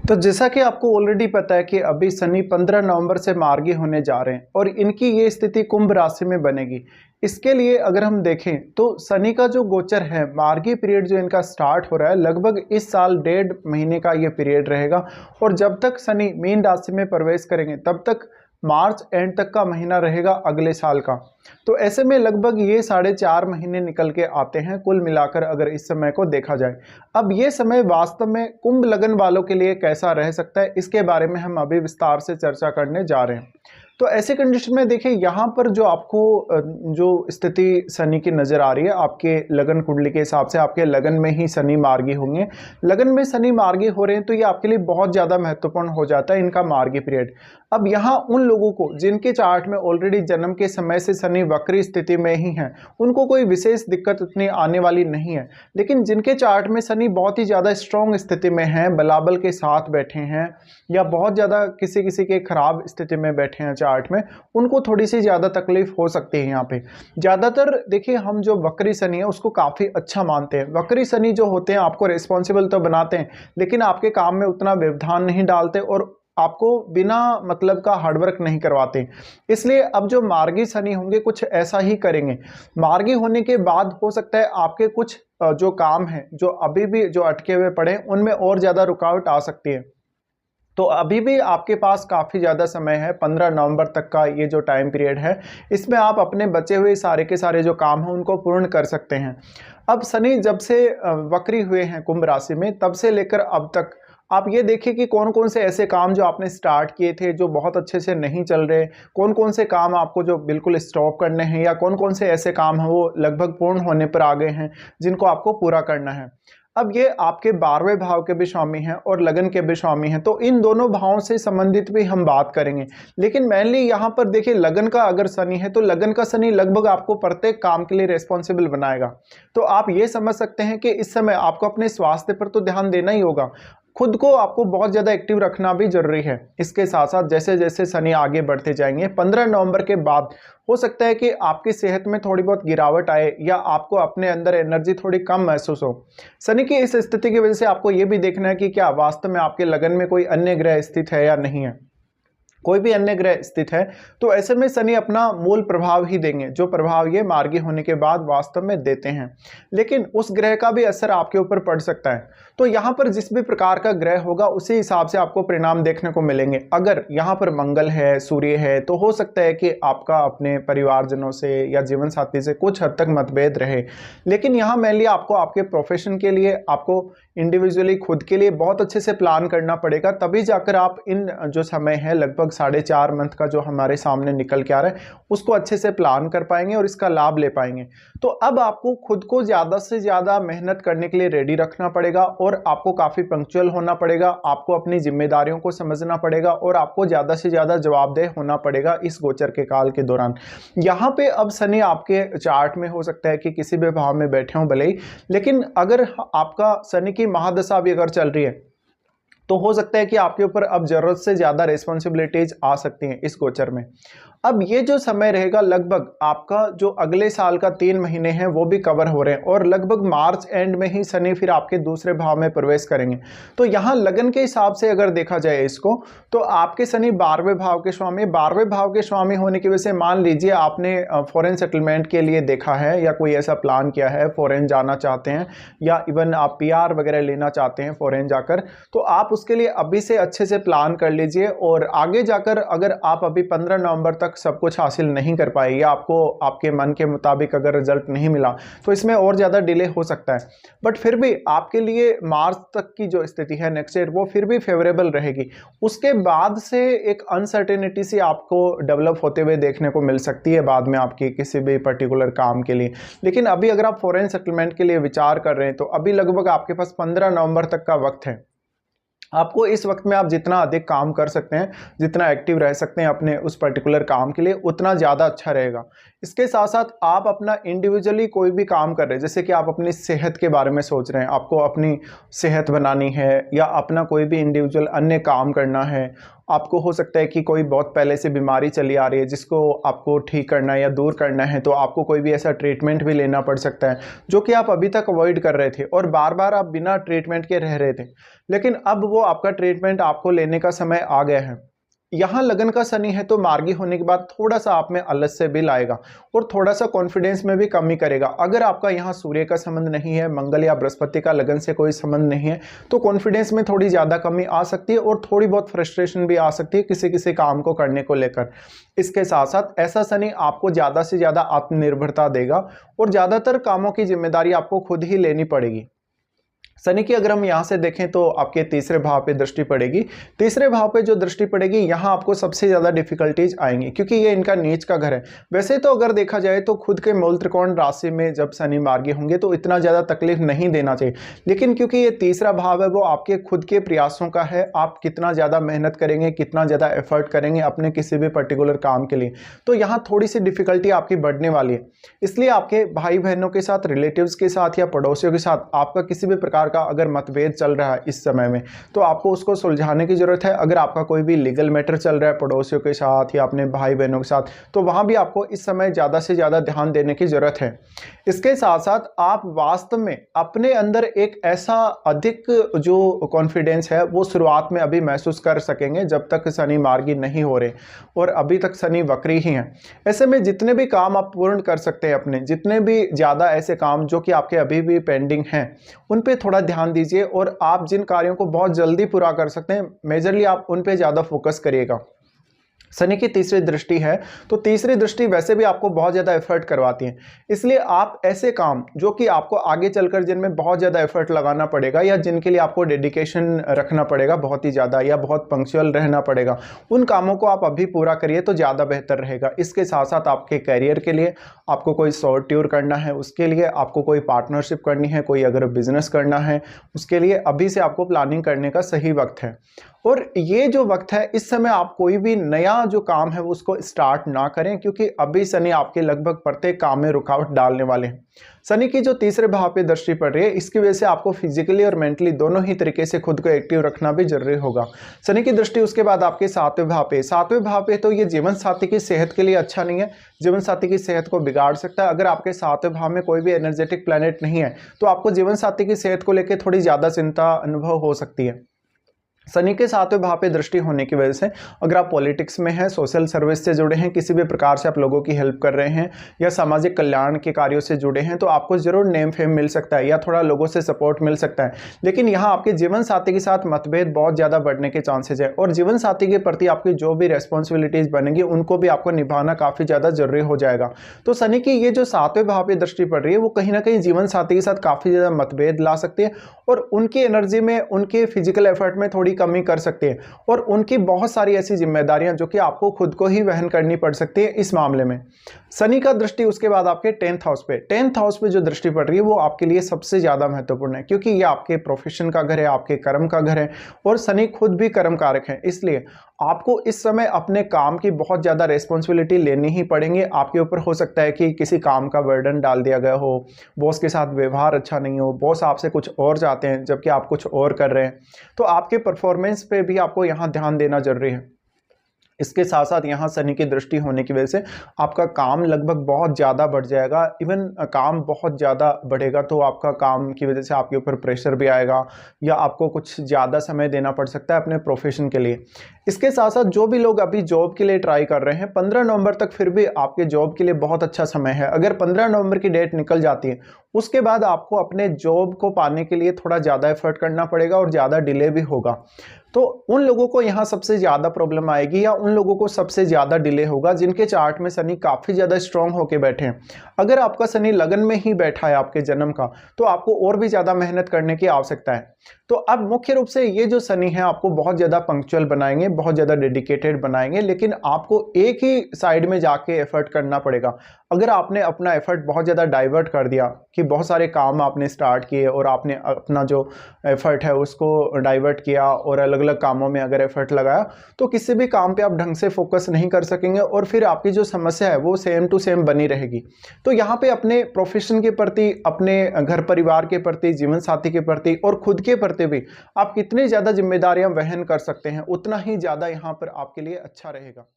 तो जैसा कि आपको ऑलरेडी पता है कि अभी शनि 15 नवंबर से मार्गी होने जा रहे हैं और इनकी ये स्थिति कुंभ राशि में बनेगी। इसके लिए अगर हम देखें तो शनि का जो गोचर है, मार्गी पीरियड जो इनका स्टार्ट हो रहा है, लगभग इस साल 1.5 महीने का ये पीरियड रहेगा। और जब तक शनि मीन राशि में प्रवेश करेंगे तब तक मार्च एंड तक का महीना रहेगा अगले साल का। तो ऐसे में लगभग ये 4.5 महीने निकल के आते हैं कुल मिलाकर, अगर इस समय को देखा जाए। अब ये समय वास्तव में कुंभ लगन वालों के लिए कैसा रह सकता है, इसके बारे में हम अभी विस्तार से चर्चा करने जा रहे हैं। तो ऐसे कंडीशन में देखिए, यहाँ पर जो आपको जो स्थिति शनि की नज़र आ रही है, आपके लगन कुंडली के हिसाब से आपके लगन में ही शनि मार्गी होंगे। लगन में शनि मार्गी हो रहे हैं तो ये आपके लिए बहुत ज़्यादा महत्वपूर्ण हो जाता है इनका मार्गी पीरियड। अब यहाँ उन लोगों को जिनके चार्ट में ऑलरेडी जन्म के समय से शनि वक्री स्थिति में ही है, उनको कोई विशेष दिक्कत उतनी आने वाली नहीं है। लेकिन जिनके चार्ट में शनि बहुत ही ज़्यादा स्ट्रॉन्ग स्थिति में है, बलाबल के साथ बैठे हैं, या बहुत ज़्यादा किसी किसी के खराब स्थिति में बैठे हैं चार्ट में, उनको थोड़ी सी ज़्यादा तकलीफ हो सकती है। यहाँ पे ज़्यादातर देखिए, हम जो वक्री शनि है उसको काफ़ी अच्छा मानते हैं। वक्री शनि जो होते हैं आपको रिस्पॉन्सिबल तो बनाते हैं, लेकिन आपके काम में उतना व्यवधान नहीं डालते और आपको बिना मतलब का हार्डवर्क नहीं करवाते। इसलिए अब जो मार्गी शनि होंगे कुछ ऐसा ही करेंगे। मार्गी होने के बाद हो सकता है आपके कुछ जो काम है जो अभी भी जो अटके हुए पड़े हैं उनमें और ज़्यादा रुकावट आ सकती है। तो अभी भी आपके पास काफ़ी ज़्यादा समय है, 15 नवंबर तक का ये जो टाइम पीरियड है, इसमें आप अपने बचे हुए सारे के सारे जो काम हैं उनको पूर्ण कर सकते हैं। अब शनि जब से वक्री हुए हैं कुंभ राशि में, तब से लेकर अब तक आप ये देखिए कि कौन कौन से ऐसे काम जो आपने स्टार्ट किए थे जो बहुत अच्छे से नहीं चल रहे, कौन कौन से काम आपको जो बिल्कुल स्टॉप करने हैं, या कौन कौन से ऐसे काम हैं वो लगभग पूर्ण होने पर आ गए हैं जिनको आपको पूरा करना है। अब ये आपके 12वें भाव के भी स्वामी हैं और लगन के भी स्वामी हैं, तो इन दोनों भावों से संबंधित भी हम बात करेंगे। लेकिन मेनली यहाँ पर देखिए, लगन का अगर शनि है तो लगन का शनि लगभग आपको प्रत्येक काम के लिए रेस्पॉन्सिबल बनाएगा। तो आप ये समझ सकते हैं कि इस समय आपको अपने स्वास्थ्य पर तो ध्यान देना ही होगा, खुद को आपको बहुत ज़्यादा एक्टिव रखना भी जरूरी है। इसके साथ साथ जैसे जैसे शनि आगे बढ़ते जाएंगे, 15 नवंबर के बाद हो सकता है कि आपकी सेहत में थोड़ी बहुत गिरावट आए या आपको अपने अंदर एनर्जी थोड़ी कम महसूस हो। शनि की इस स्थिति की वजह से आपको ये भी देखना है कि क्या वास्तव में आपके लगन में कोई अन्य ग्रह स्थित है या नहीं है। कोई भी अन्य ग्रह स्थित है तो ऐसे में शनि अपना मूल प्रभाव ही देंगे, जो प्रभाव ये मार्गी होने के बाद वास्तव में देते हैं। लेकिन उस ग्रह का भी असर आपके ऊपर पड़ सकता है। तो यहाँ पर जिस भी प्रकार का ग्रह होगा उसी हिसाब से आपको परिणाम देखने को मिलेंगे। अगर यहाँ पर मंगल है, सूर्य है, तो हो सकता है कि आपका अपने परिवारजनों से या जीवन साथी से कुछ हद तक मतभेद रहे। लेकिन यहाँ मेनली आपको आपके प्रोफेशन के लिए, आपको इंडिविजुअली खुद के लिए बहुत अच्छे से प्लान करना पड़ेगा, तभी जाकर आप इन जो समय है लगभग 4.5 मंथ का जो हमारे सामने निकल के आ रहा है उसको अच्छे से प्लान कर पाएंगे और इसका लाभ ले पाएंगे। तो अब आपको खुद को ज़्यादा से ज़्यादा मेहनत करने के लिए रेडी रखना पड़ेगा और आपको काफ़ी पंक्चुअल होना पड़ेगा, आपको अपनी जिम्मेदारियों को समझना पड़ेगा और आपको ज़्यादा से ज़्यादा जवाबदेह होना पड़ेगा इस गोचर के काल के दौरान। यहाँ पे अब शनि आपके चार्ट में हो सकता है कि किसी भी भाव में बैठे हों भले ही, लेकिन अगर आपका शनि की महादशा भी अगर चल रही है तो हो सकता है कि आपके ऊपर अब जरूरत से ज़्यादा रिस्पॉन्सिबिलिटीज आ सकती हैं इस गोचर में। अब ये जो समय रहेगा, लगभग आपका जो अगले साल का 3 महीने हैं वो भी कवर हो रहे हैं और लगभग मार्च एंड में ही शनि फिर आपके दूसरे भाव में प्रवेश करेंगे। तो यहाँ लगन के हिसाब से अगर देखा जाए इसको, तो आपके शनि 12वें भाव के स्वामी, 12वें भाव के स्वामी होने की वजह से मान लीजिए आपने फॉरेन सेटलमेंट के लिए देखा है या कोई ऐसा प्लान किया है, फॉरेन जाना चाहते हैं या इवन आप PR वगैरह लेना चाहते हैं फॉरेन जाकर, तो आप उसके लिए अभी से अच्छे से प्लान कर लीजिए। और आगे जाकर अगर आप अभी 15 नवंबर तक सब कुछ हासिल नहीं कर पाए या आपको आपके मन के मुताबिक अगर रिजल्ट नहीं मिला तो इसमें और ज़्यादा डिले हो सकता है। बट फिर भी आपके लिए मार्च तक की जो स्थिति है नेक्स्ट ईयर, वो फिर भी फेवरेबल रहेगी। उसके बाद से एक अनसर्टेनिटी सी आपको डेवलप होते हुए देखने को मिल सकती है बाद में आपकी किसी भी पर्टिकुलर काम के लिए। लेकिन अभी अगर आप फॉरेन सेटलमेंट के लिए विचार कर रहे हैं तो अभी लगभग आपके पास 15 नवंबर तक का वक्त है। आपको इस वक्त में आप जितना अधिक काम कर सकते हैं, जितना एक्टिव रह सकते हैं अपने उस पर्टिकुलर काम के लिए, उतना ज़्यादा अच्छा रहेगा। इसके साथ साथ आप अपना इंडिविजुअली कोई भी काम कर रहे हैं, जैसे कि आप अपनी सेहत के बारे में सोच रहे हैं, आपको अपनी सेहत बनानी है या अपना कोई भी इंडिविजुअल अन्य काम करना है, आपको हो सकता है कि कोई बहुत पहले से बीमारी चली आ रही है जिसको आपको ठीक करना है या दूर करना है, तो आपको कोई भी ऐसा ट्रीटमेंट भी लेना पड़ सकता है जो कि आप अभी तक अवॉइड कर रहे थे और बार बार आप बिना ट्रीटमेंट के रह रहे थे, लेकिन अब वो आपका ट्रीटमेंट आपको लेने का समय आ गया है। यहाँ लगन का शनि है तो मार्गी होने के बाद थोड़ा सा आप में आलस से भी लाएगा और थोड़ा सा कॉन्फिडेंस में भी कमी करेगा। अगर आपका यहाँ सूर्य का संबंध नहीं है, मंगल या बृहस्पति का लगन से कोई संबंध नहीं है, तो कॉन्फिडेंस में थोड़ी ज़्यादा कमी आ सकती है और थोड़ी बहुत फ्रस्ट्रेशन भी आ सकती है किसी किसी काम को करने को लेकर। इसके साथ साथ ऐसा शनि आपको ज़्यादा से ज़्यादा आत्मनिर्भरता देगा और ज़्यादातर कामों की जिम्मेदारी आपको खुद ही लेनी पड़ेगी। शनि की अगर हम यहाँ से देखें तो आपके तीसरे भाव पे दृष्टि पड़ेगी। तीसरे भाव पे जो दृष्टि पड़ेगी यहाँ आपको सबसे ज़्यादा डिफिकल्टीज आएंगी क्योंकि ये इनका नीच का घर है। वैसे तो अगर देखा जाए तो खुद के मूल त्रिकोण राशि में जब शनि मार्गी होंगे तो इतना ज़्यादा तकलीफ नहीं देना चाहिए, लेकिन क्योंकि ये तीसरा भाव है वो आपके खुद के प्रयासों का है, आप कितना ज़्यादा मेहनत करेंगे, कितना ज़्यादा एफर्ट करेंगे अपने किसी भी पर्टिकुलर काम के लिए, तो यहाँ थोड़ी सी डिफिकल्टी आपकी बढ़ने वाली है। इसलिए आपके भाई बहनों के साथ, रिलेटिव्स के साथ या पड़ोसियों के साथ आपका किसी भी प्रकार का अगर मतभेद चल रहा है इस समय में तो आपको उसको सुलझाने की जरूरत है। अगर आपका कोई भी लीगल मैटर चल रहा है पड़ोसियों के साथ या अपने भाई बहनों के साथ, तो वहां भी आपको इस समय ज़्यादा से ज़्यादा ध्यान देने की जरूरत है। इसके साथ साथ आप वास्तव में अपने अंदर एक ऐसा अधिक जो कॉन्फिडेंस है वो शुरुआत में अभी महसूस कर सकेंगे जब तक शनि मार्गी नहीं हो रहे और अभी तक शनि वक्री ही हैं। ऐसे में जितने भी काम आप पूर्ण कर सकते हैं, अपने जितने भी ज़्यादा ऐसे काम जो कि आपके अभी भी पेंडिंग हैं उन पे थोड़ा ध्यान दीजिए और आप जिन कार्यों को बहुत जल्दी पूरा कर सकते हैं मेजरली आप उन पे ज़्यादा फोकस करिएगा। शनि की तीसरी दृष्टि है तो तीसरी दृष्टि वैसे भी आपको बहुत ज़्यादा एफर्ट करवाती है, इसलिए आप ऐसे काम जो कि आपको आगे चलकर जिनमें बहुत ज़्यादा एफर्ट लगाना पड़ेगा या जिनके लिए आपको डेडिकेशन रखना पड़ेगा बहुत ही ज़्यादा या बहुत पंक्चुअल रहना पड़ेगा, उन कामों को आप अभी पूरा करिए तो ज़्यादा बेहतर रहेगा। इसके साथ साथ आपके करियर के लिए आपको कोई शॉर्ट टूर करना है, उसके लिए आपको कोई पार्टनरशिप करनी है, कोई अगर बिजनेस करना है उसके लिए अभी से आपको प्लानिंग करने का सही वक्त है। और ये जो वक्त है इस समय आप कोई भी नया जो काम है उसको स्टार्ट ना करें क्योंकि अभी शनि आपके लगभग प्रत्येक काम में रुकावट डालने वाले हैं। शनि की जो तीसरे भाव पे दृष्टि पड़ रही है इसकी वजह से आपको फिजिकली और मेंटली दोनों ही तरीके से खुद को एक्टिव रखना भी जरूरी होगा। शनि की दृष्टि उसके बाद आपके सातवें भाव पे, सातवें भाव पे तो ये जीवन साथी की सेहत के लिए अच्छा नहीं है, जीवन साथी की सेहत को बिगाड़ सकता है। अगर आपके सातवें भाव में कोई भी एनर्जेटिक प्लैनेट नहीं है तो आपको जीवन साथी की सेहत को लेकर थोड़ी ज़्यादा चिंता अनुभव हो सकती है। शनि के सातवें भाव पे दृष्टि होने की वजह से अगर आप पॉलिटिक्स में हैं, सोशल सर्विस से जुड़े हैं, किसी भी प्रकार से आप लोगों की हेल्प कर रहे हैं या सामाजिक कल्याण के कार्यों से जुड़े हैं तो आपको जरूर नेम फेम मिल सकता है या थोड़ा लोगों से सपोर्ट मिल सकता है। लेकिन यहाँ आपके जीवन साथी के साथ मतभेद बहुत ज़्यादा बढ़ने के चांसेज है और जीवन साथी के प्रति आपकी जो भी रेस्पॉन्सिबिलिटीज बनेंगी उनको भी आपको निभाना काफ़ी ज़्यादा जरूरी हो जाएगा। तो शनि की ये जो सातवें भाव पे दृष्टि पड़ रही है वो कहीं ना कहीं जीवन साथी के साथ काफ़ी ज़्यादा मतभेद ला सकती है और उनकी एनर्जी में, उनके फिजिकल एफर्ट में थोड़ी कमी कर सकते हैं और उनकी बहुत सारी ऐसी जिम्मेदारियां जो कि आपको खुद को ही वहन करनी पड़ सकती है इस मामले में। शनि का दृष्टि उसके बाद आपके 10th हाउस पे, 10th हाउस पे जो दृष्टि पड़ रही है वो आपके लिए सबसे ज्यादा महत्वपूर्ण है क्योंकि ये आपके प्रोफेशन का घर है, आपके कर्म का घर है और शनि खुद भी कर्म कारक है। इसलिए आपको इस समय अपने काम की बहुत ज़्यादा रेस्पॉन्सिबिलिटी लेनी ही पड़ेंगी। आपके ऊपर हो सकता है कि किसी काम का बर्डन डाल दिया गया हो, बॉस के साथ व्यवहार अच्छा नहीं हो, बॉस आपसे कुछ और चाहते हैं जबकि आप कुछ और कर रहे हैं, तो आपके परफॉर्मेंस पे भी आपको यहाँ ध्यान देना जरूरी है। इसके साथ साथ यहाँ शनि की दृष्टि होने की वजह से आपका काम लगभग बहुत ज़्यादा बढ़ जाएगा। इवन काम बहुत ज़्यादा बढ़ेगा तो आपका काम की वजह से आपके ऊपर प्रेशर भी आएगा या आपको कुछ ज़्यादा समय देना पड़ सकता है अपने प्रोफेशन के लिए। इसके साथ साथ जो भी लोग अभी जॉब के लिए ट्राई कर रहे हैं 15 नवंबर तक फिर भी आपके जॉब के लिए बहुत अच्छा समय है। अगर 15 नवंबर की डेट निकल जाती है उसके बाद आपको अपने जॉब को पाने के लिए थोड़ा ज़्यादा एफर्ट करना पड़ेगा और ज़्यादा डिले भी होगा। तो उन लोगों को यहाँ सबसे ज़्यादा प्रॉब्लम आएगी या उन लोगों को सबसे ज़्यादा डिले होगा जिनके चार्ट में शनि काफ़ी ज़्यादा स्ट्रांग होके बैठे हैं। अगर आपका शनि लगन में ही बैठा है आपके जन्म का तो आपको और भी ज़्यादा मेहनत करने की आवश्यकता है। तो अब मुख्य रूप से ये जो शनि है आपको बहुत ज़्यादा पंक्चुअल बनाएंगे, बहुत ज़्यादा डेडिकेटेड बनाएंगे, लेकिन आपको एक ही साइड में जाके एफर्ट करना पड़ेगा। अगर आपने अपना एफर्ट बहुत ज़्यादा डाइवर्ट कर दिया कि कि बहुत सारे काम आपने स्टार्ट किए और आपने अपना जो एफर्ट है उसको डाइवर्ट किया और अलग अलग कामों में अगर एफर्ट लगाया तो किसी भी काम पे आप ढंग से फोकस नहीं कर सकेंगे और फिर आपकी जो समस्या है वो सेम टू सेम बनी रहेगी। तो यहाँ पे अपने प्रोफेशन के प्रति, अपने घर परिवार के प्रति, जीवन साथी के प्रति और खुद के प्रति भी आप कितनी ज़्यादा जिम्मेदारियां वहन कर सकते हैं, उतना ही ज़्यादा यहाँ पर आपके लिए अच्छा रहेगा।